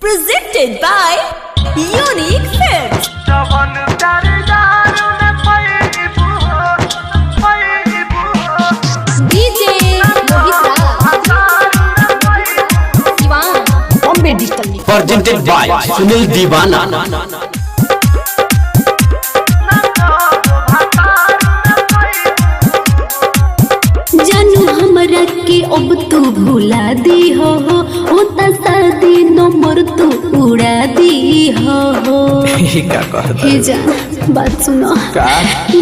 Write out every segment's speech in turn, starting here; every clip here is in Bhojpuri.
Presented by Unique Films. DJ Bombay Digital. Presented by Sunil Divana. जानू हमरा के अब तू भुला दी हो होता शादी नंबर तू उड़ा दी हो क्या कहता हे जान बात सुनो का?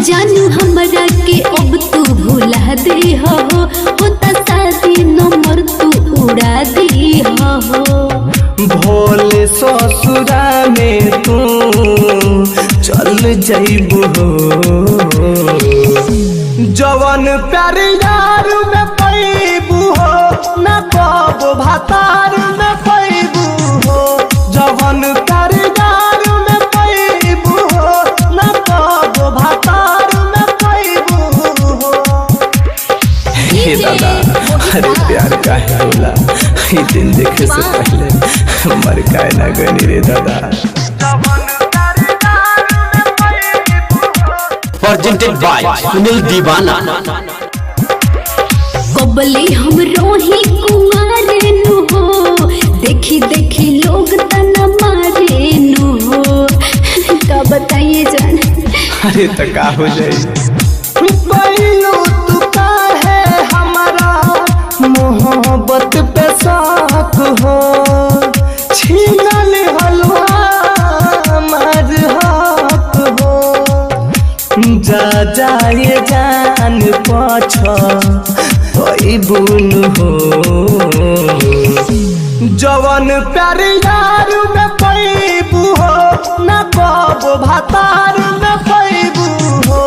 जानू हमरा के अब तू भुला दी हो होता शादी नंबर तू उड़ा दी हो भोले ससुरा में तू चल जाइबू जवन प्यार यार में पैबू हो न कबो भातार में पैबू हो जवन प्यार यार में पैबू हो न कबो भातार में पैबू हो। हे दादा अरे प्यार काहे होला ई दिन देखे से पहले मर काहे ना गनी रे दादा। Presented by Sunil Divana. कबली हम रोही कुमारे नु हो देखी देखी लोग तना मारे नु हो का बताइए जान अरे तो का हो जाए पहलू तू काहे हमारा मोहब्बत पे साथ हो छीनल हलवा हमार हाथ हो जा जाए जान पाछा कोई बुन हो जवन प्यार यार में पैबू हो न कबो भातार में पैबू हो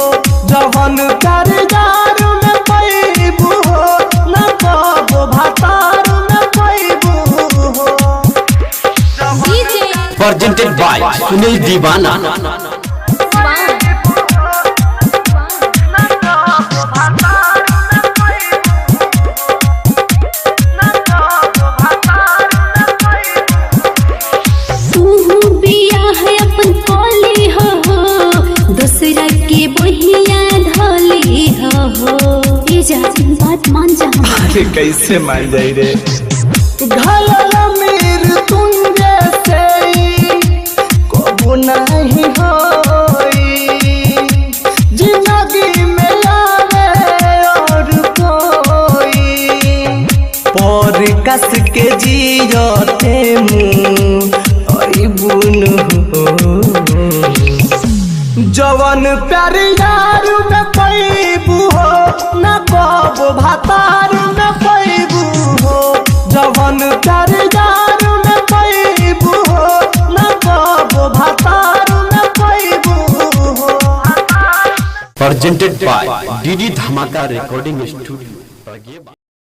जवन प्यार यार में पैबू हो न कबो भातार में पैबू हो। Presented by Sunil Divana. बात मान जा अरे कैसे मान जाई रे घायल मेर तुम जैसे कबो नहीं होई जिंदगी में आवे और कोई पर कस के जियते मुँह आई बुन हो जवन प्यार यार में पैबू हो न कबो भातार में पैबू हो जवन प्यार यार में पैबू हो न कबो भातार में पैबू हो। Presented by DD Dhamaka Recording Studio.